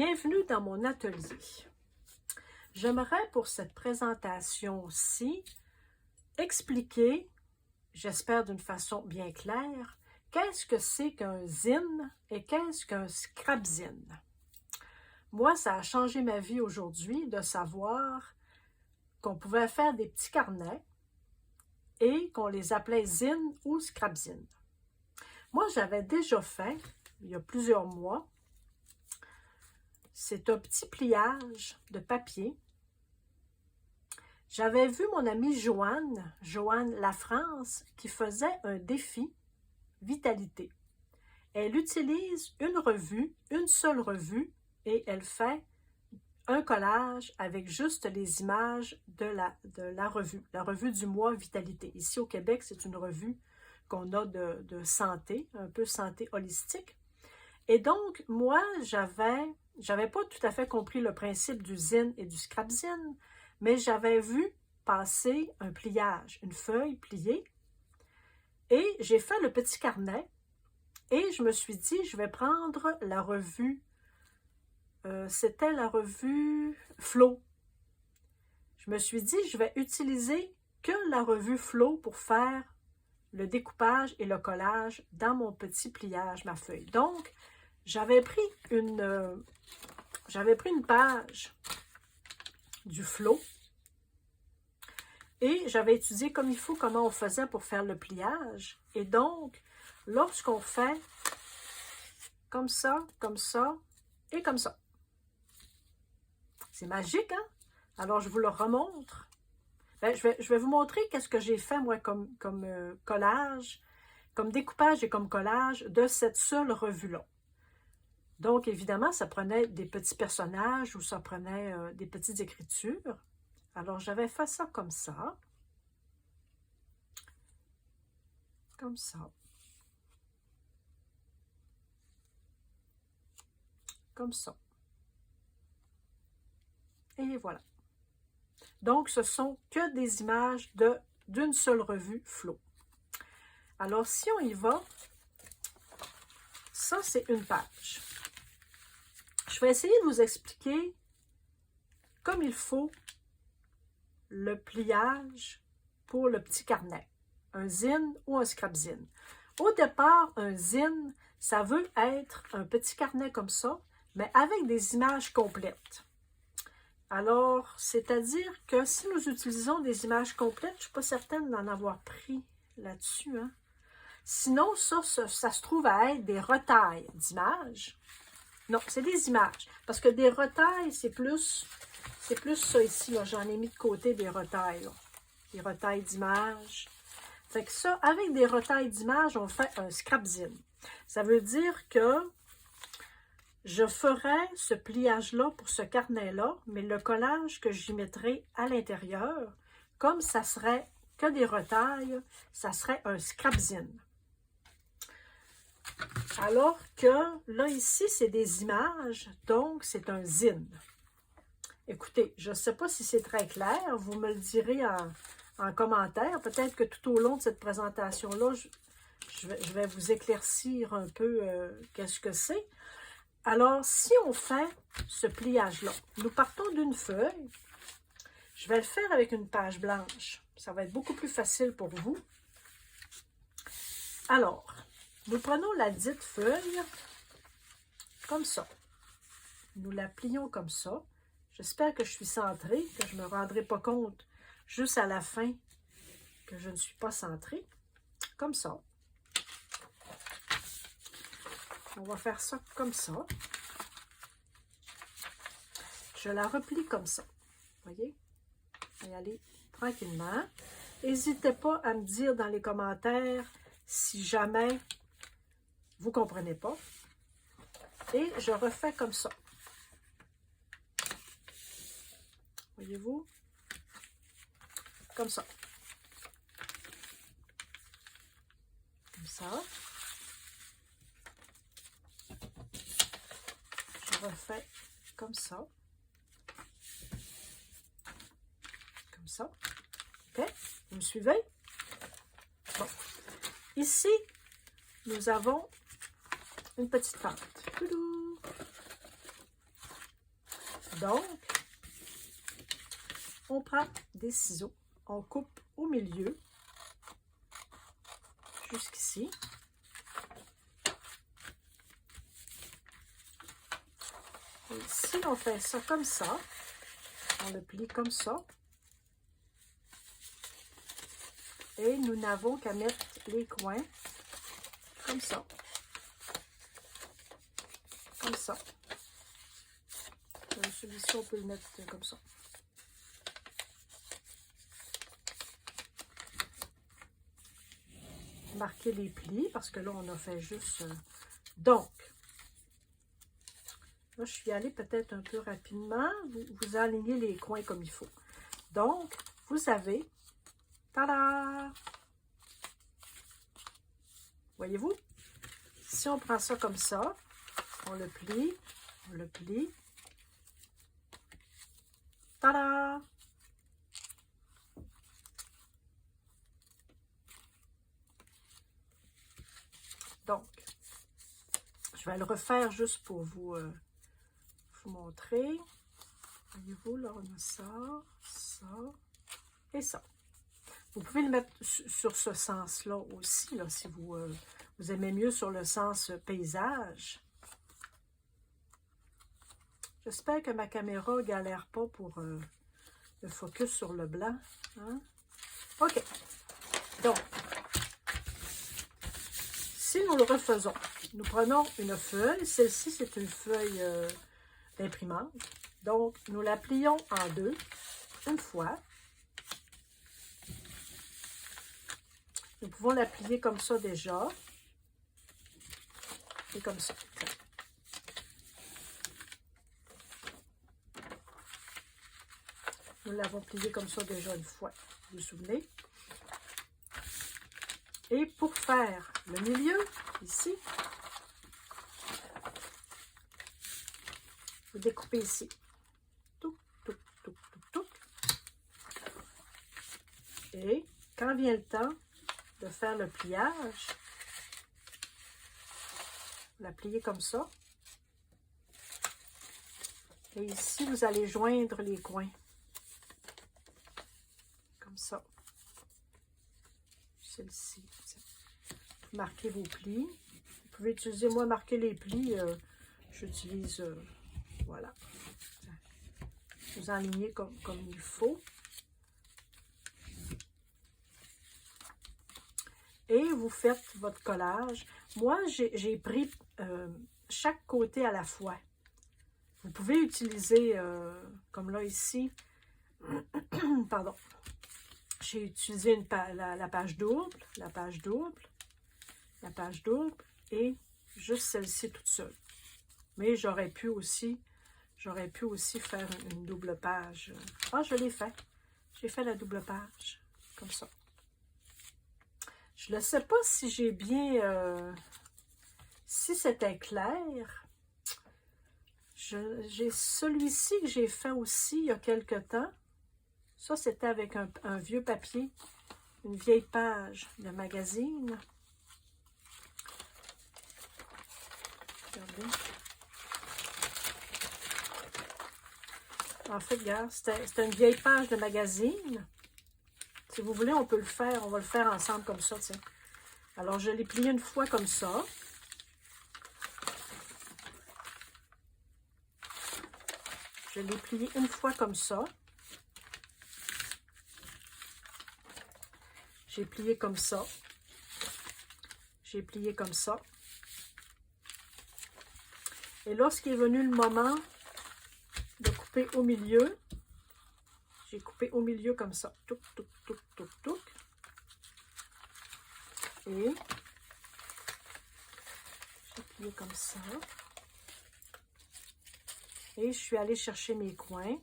Bienvenue dans mon atelier. J'aimerais pour cette présentation-ci expliquer, j'espère d'une façon bien claire, qu'est-ce que c'est qu'un zine et qu'est-ce qu'un scrapzine. Moi, ça a changé ma vie aujourd'hui de savoir qu'on pouvait faire des petits carnets et qu'on les appelait zine ou scrapzine. Moi, j'avais déjà fait, il y a plusieurs mois, c'est un petit pliage de papier. J'avais vu mon amie Joanne Lafrance, qui faisait un défi vitalité. Elle utilise une seule revue, et elle fait un collage avec juste les images de la revue du mois vitalité. Ici au Québec, c'est une revue qu'on a de santé, un peu santé holistique. Et donc, moi, j'avais pas tout à fait compris le principe du zine et du scrapzine, mais j'avais vu passer un pliage, une feuille pliée, et j'ai fait le petit carnet, et je me suis dit, je vais prendre la revue, c'était la revue Flow. Je me suis dit, je vais utiliser que la revue Flow pour faire le découpage et le collage dans mon petit pliage, ma feuille. Donc, j'avais pris une page du Flow et j'avais étudié comme il faut comment on faisait pour faire le pliage. Et donc, lorsqu'on fait comme ça et comme ça, c'est magique, hein? Alors, je vous le remontre. Ben, je vais vous montrer qu'est-ce que j'ai fait, moi, comme collage, comme découpage et comme collage de cette seule revue-là. Donc, évidemment, ça prenait des petits personnages ou ça prenait des petites écritures. Alors, j'avais fait ça comme ça. Comme ça. Comme ça. Et voilà. Donc, ce sont que des images d'une seule revue Flow. Alors, si on y va, ça, c'est une page. Je vais essayer de vous expliquer comme il faut le pliage pour le petit carnet, un zine ou un scrapzine. Au départ, un zine, ça veut être un petit carnet comme ça, mais avec des images complètes. Alors, c'est-à-dire que si nous utilisons des images complètes, je ne suis pas certaine d'en avoir pris là-dessus, hein? Sinon, ça se trouve à être des retailles d'images. Non, c'est des images. Parce que des retailles, c'est plus ça ici. J'en ai mis de côté des retailles. Là. Des retailles d'images. Fait que ça, avec des retailles d'images, on fait un scrapzine. Ça veut dire que je ferai ce pliage-là pour ce carnet-là, mais le collage que j'y mettrai à l'intérieur, comme ça serait que des retailles, ça serait un scrapzine. Alors que là, ici, c'est des images, donc c'est un zine. Écoutez, je ne sais pas si c'est très clair, vous me le direz en commentaire. Peut-être que tout au long de cette présentation-là, je vais vous éclaircir un peu qu'est-ce que c'est. Alors, si on fait ce pliage-là, nous partons d'une feuille. Je vais le faire avec une page blanche. Ça va être beaucoup plus facile pour vous. Alors, nous prenons la dite feuille comme ça. Nous la plions comme ça. J'espère que je suis centrée, que je ne me rendrai pas compte juste à la fin que je ne suis pas centrée. Comme ça. On va faire ça comme ça. Je la replie comme ça. Vous voyez? Je vais y aller tranquillement. N'hésitez pas à me dire dans les commentaires si jamais vous ne comprenez pas. Et je refais comme ça. Voyez-vous? Comme ça. Comme ça. Je refais comme ça. Comme ça. OK? Vous me suivez? Bon. Ici, nous avons une petite fente. Donc, on prend des ciseaux, on coupe au milieu, jusqu'ici. Et si on fait ça comme ça, on le plie comme ça, et nous n'avons qu'à mettre les coins comme ça. Comme ça. Celui-ci, on peut le mettre comme ça. Marquer les plis, parce que là, on a fait juste... Donc, là, je suis allée peut-être un peu rapidement. Vous alignez les coins comme il faut. Donc, vous avez... Tada! Voyez-vous? Si on prend ça comme ça, on le plie, on le plie. Tada! Donc, je vais le refaire juste pour vous montrer. Voyez-vous, là, on a ça, ça et ça. Vous pouvez le mettre sur ce sens-là aussi, là, si vous, vous aimez mieux sur le sens paysage. J'espère que ma caméra ne galère pas pour le focus sur le blanc. Hein? OK. Donc, si nous le refaisons, nous prenons une feuille. Celle-ci, c'est une feuille d'imprimante. Donc, nous la plions en deux, une fois. Nous pouvons la plier comme ça déjà. Et comme ça. Nous l'avons plié comme ça déjà une fois. Vous vous souvenez? Et pour faire le milieu, ici, vous découpez ici. Touc, touc, touc, touc, touc. Et quand vient le temps de faire le pliage, vous la pliez comme ça. Et ici, vous allez joindre les coins. Comme ça. Celle-ci. Marquez vos plis. Vous pouvez utiliser, moi, marquer les plis, j'utilise, voilà. Vous alignez comme il faut. Et vous faites votre collage. Moi, j'ai pris chaque côté à la fois. Vous pouvez utiliser, comme là ici, pardon, j'ai utilisé la page double, la page double, la page double et juste celle-ci toute seule. Mais j'aurais pu aussi faire une double page. Ah, je l'ai fait. J'ai fait la double page, comme ça. Je ne sais pas si j'ai bien... si c'était clair. J'ai celui-ci que j'ai fait aussi il y a quelque temps. Ça, c'était avec un vieux papier, une vieille page de magazine. Regardez. En fait, regarde, c'était une vieille page de magazine. Si vous voulez, on peut le faire. On va le faire ensemble comme ça, tiens. Alors, je l'ai plié une fois comme ça. Je l'ai plié une fois comme ça. J'ai plié comme ça. J'ai plié comme ça. Et lorsqu'il est venu le moment de couper au milieu, j'ai coupé au milieu comme ça. Touc, touc, touc, touc, touc. Et j'ai plié comme ça. Et je suis allée chercher mes coins.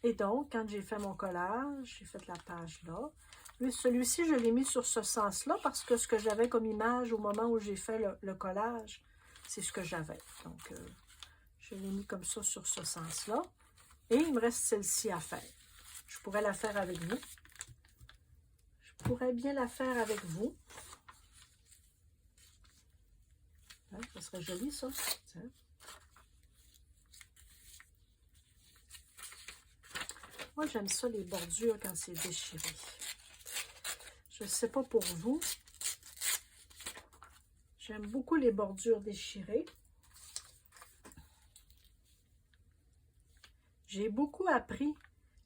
Et donc, quand j'ai fait mon collage, j'ai fait la page là. Mais celui-ci, je l'ai mis sur ce sens-là parce que ce que j'avais comme image au moment où j'ai fait le collage, c'est ce que j'avais. Donc, je l'ai mis comme ça sur ce sens-là. Et il me reste celle-ci à faire. Je pourrais la faire avec vous. Je pourrais bien la faire avec vous. Hein, ça serait joli, ça. Tiens. Moi, j'aime ça, les bordures, quand c'est déchiré. Je ne sais pas pour vous. J'aime beaucoup les bordures déchirées. J'ai beaucoup appris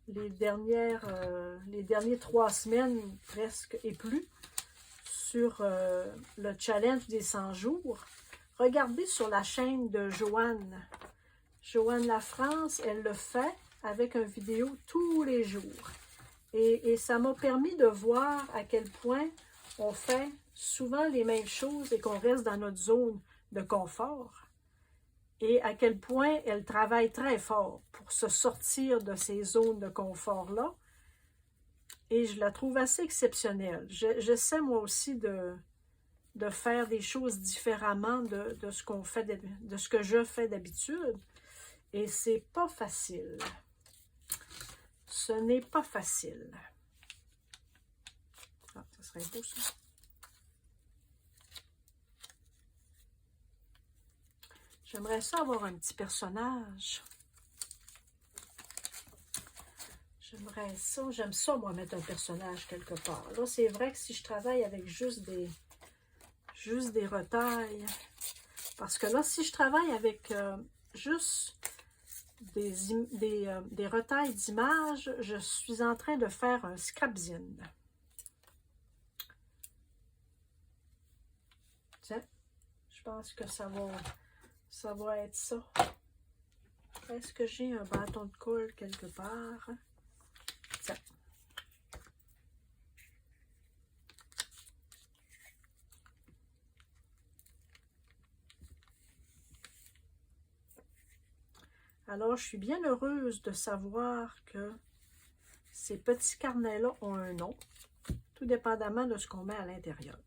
les derniers 3 semaines presque et plus sur le challenge des 100 jours. Regardez sur la chaîne de Joanne. Joanne Lafrance, elle le fait avec une vidéo tous les jours. Et ça m'a permis de voir à quel point on fait souvent les mêmes choses et qu'on reste dans notre zone de confort. Et à quel point elle travaille très fort pour se sortir de ces zones de confort-là. Et je la trouve assez exceptionnelle. J'essaie moi aussi de faire des choses différemment de ce qu'on fait, de ce que je fais d'habitude. Et c'est pas facile. Ce n'est pas facile. Ah, ça serait beau ça. J'aimerais ça avoir un petit personnage. J'aimerais ça. J'aime ça, moi, mettre un personnage quelque part. Là, c'est vrai que si je travaille avec juste des retailles, parce que là, si je travaille avec juste des retailles d'images, je suis en train de faire un scrapzine. Tiens, je pense que ça va être ça. Est-ce que j'ai un bâton de colle quelque part? Tiens. Alors, je suis bien heureuse de savoir que ces petits carnets-là ont un nom, tout dépendamment de ce qu'on met à l'intérieur.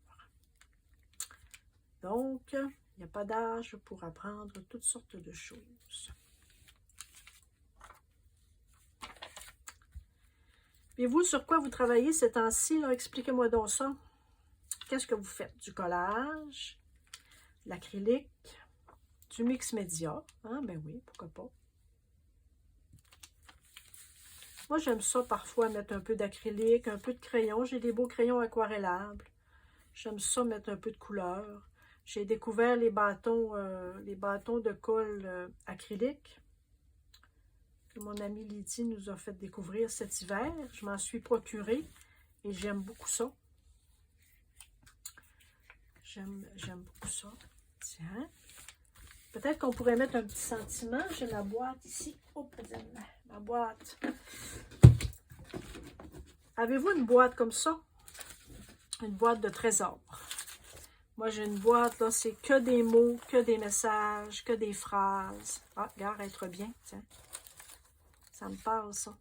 Donc, il n'y a pas d'âge pour apprendre toutes sortes de choses. Et vous, sur quoi vous travaillez ces temps-ci? Expliquez-moi donc ça. Qu'est-ce que vous faites? Du collage, de l'acrylique, du mix média. Hein? Ben oui, pourquoi pas. Moi, j'aime ça parfois mettre un peu d'acrylique, un peu de crayon. J'ai des beaux crayons aquarellables. J'aime ça mettre un peu de couleur. J'ai découvert les bâtons de colle acrylique que mon amie Lydie nous a fait découvrir cet hiver. Je m'en suis procurée et j'aime beaucoup ça. J'aime beaucoup ça. Tiens. Peut-être qu'on pourrait mettre un petit sentiment. J'ai la boîte ici. Oh, ma boîte. Avez-vous une boîte comme ça? Une boîte de trésors. Moi, j'ai une boîte, là, c'est que des mots, que des messages, que des phrases. Ah, regarde, être bien, tiens. Ça me parle, ça.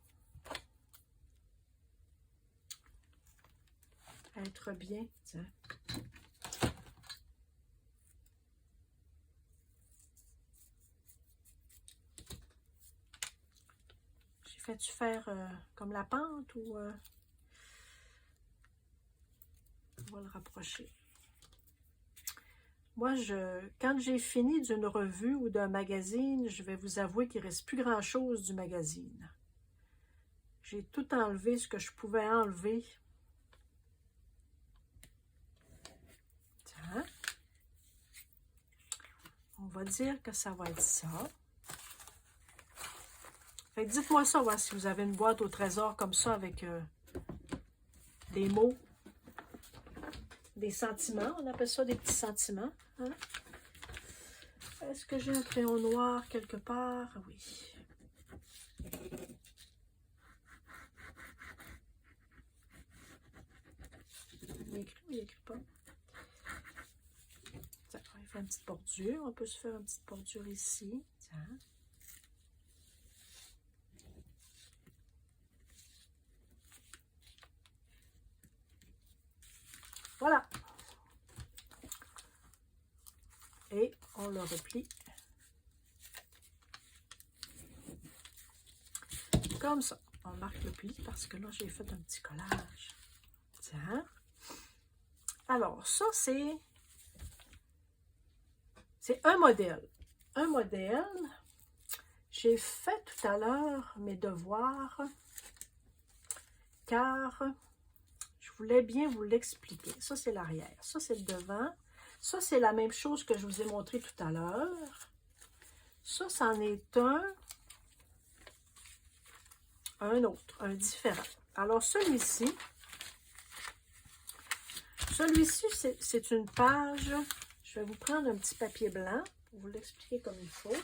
Être bien, tiens. J'ai fait-tu faire comme la pente ou... on va le rapprocher. Moi, quand j'ai fini d'une revue ou d'un magazine, je vais vous avouer qu'il ne reste plus grand-chose du magazine. J'ai tout enlevé ce que je pouvais enlever. Tiens. On va dire que ça va être ça. Fait que dites-moi ça, voir si vous avez une boîte au trésor comme ça avec des mots, des sentiments. On appelle ça des petits sentiments. Hein? Est-ce que j'ai un crayon noir quelque part? Oui. Il écrit ou il écrit pas? Tiens, on va faire une petite bordure. On peut se faire une petite bordure ici. Tiens. Voilà. Et on le replie. Comme ça. On marque le pli parce que là, j'ai fait un petit collage. Tiens. Alors, ça, c'est un modèle. J'ai fait tout à l'heure mes devoirs car je voulais bien vous l'expliquer. Ça, c'est l'arrière. Ça, c'est le devant. Ça, c'est la même chose que je vous ai montré tout à l'heure. Ça, c'en est un autre, un différent. Alors, celui-ci, c'est une page. Je vais vous prendre un petit papier blanc pour vous l'expliquer comme il faut.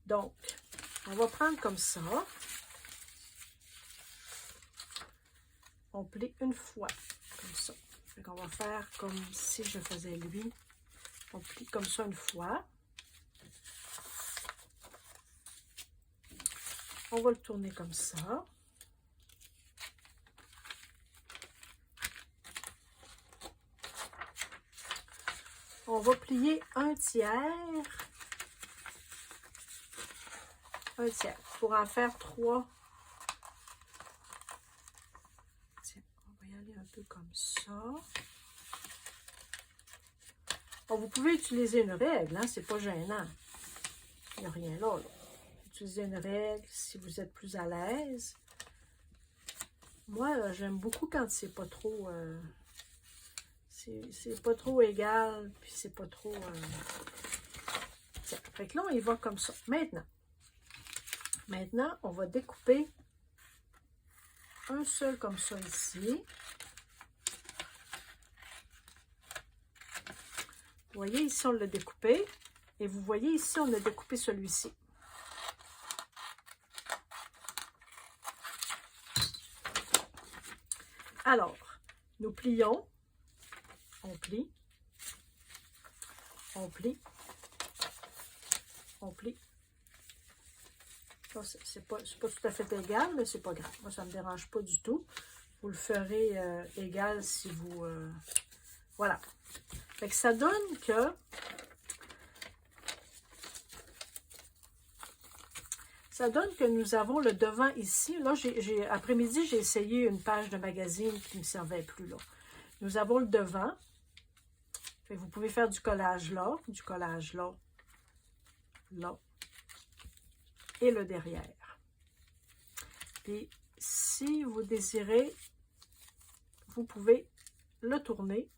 Donc, on va prendre comme ça. On plie une fois, comme ça. Donc, on va faire comme si je faisais lui. On plie comme ça une fois. On va le tourner comme ça. On va plier un tiers pour en faire 3. Tiens, on va y aller un peu comme ça. Bon, vous pouvez utiliser une règle, hein, c'est pas gênant. Il n'y a rien là. Utilisez une règle si vous êtes plus à l'aise. Moi, j'aime beaucoup quand c'est pas trop... c'est pas trop égal, puis c'est pas trop... Tiens, fait que là, on y va comme ça. Maintenant, on va découper un seul comme ça ici. Vous voyez, ici, on l'a découpé. Et vous voyez, ici, on a découpé celui-ci. Alors, nous plions. On plie. On plie. On plie. C'est pas tout à fait égal, mais c'est pas grave. Moi, ça ne me dérange pas du tout. Vous le ferez égal si vous... voilà. Fait que ça donne que... Ça donne que nous avons le devant ici. Là, après-midi, j'ai essayé une page de magazine qui ne me servait plus là. Nous avons le devant. Fait que vous pouvez faire du collage là, là, et le derrière. Puis, si vous désirez, vous pouvez le tourner.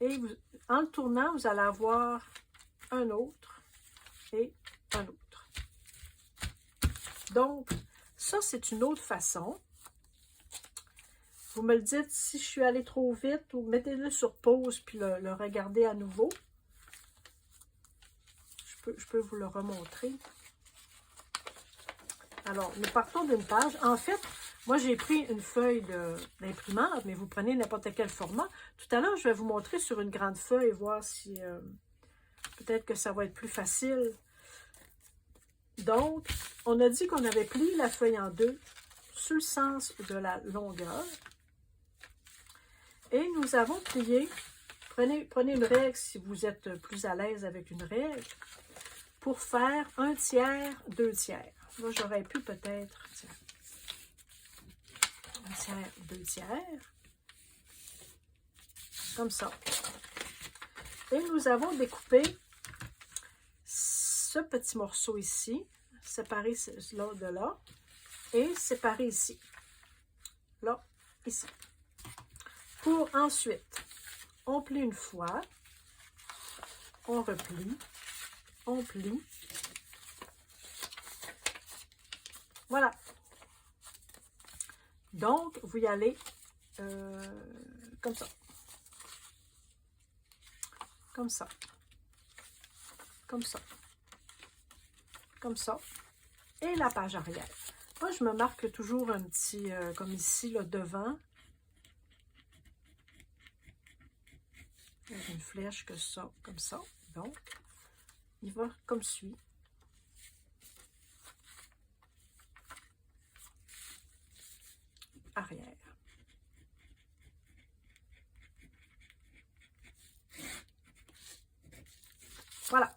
Et en le tournant, vous allez avoir un autre et un autre. Donc, ça, c'est une autre façon. Vous me le dites si je suis allée trop vite ou mettez-le sur pause puis le regardez à nouveau. Je peux vous le remontrer. Alors, nous partons d'une page. En fait, moi, j'ai pris une feuille d'imprimante, mais vous prenez n'importe quel format. Tout à l'heure, je vais vous montrer sur une grande feuille, voir si peut-être que ça va être plus facile. Donc, on a dit qu'on avait plié la feuille en deux sur le sens de la longueur. Et nous avons plié, prenez une règle si vous êtes plus à l'aise avec une règle, pour faire 1 tiers, 2 tiers. Là, j'aurais pu peut-être, 1 tiers, 2 tiers, comme ça. Et nous avons découpé ce petit morceau ici, séparé là de là, et séparé ici, là, ici. Pour ensuite, on plie une fois, on replie, on plie. Voilà. Donc, vous y allez comme ça. Comme ça. Comme ça. Comme ça. Et la page arrière. Moi, je me marque toujours un petit, comme ici, là, devant. Avec une flèche que ça, comme ça. Donc, il va comme suit. Arrière. Voilà.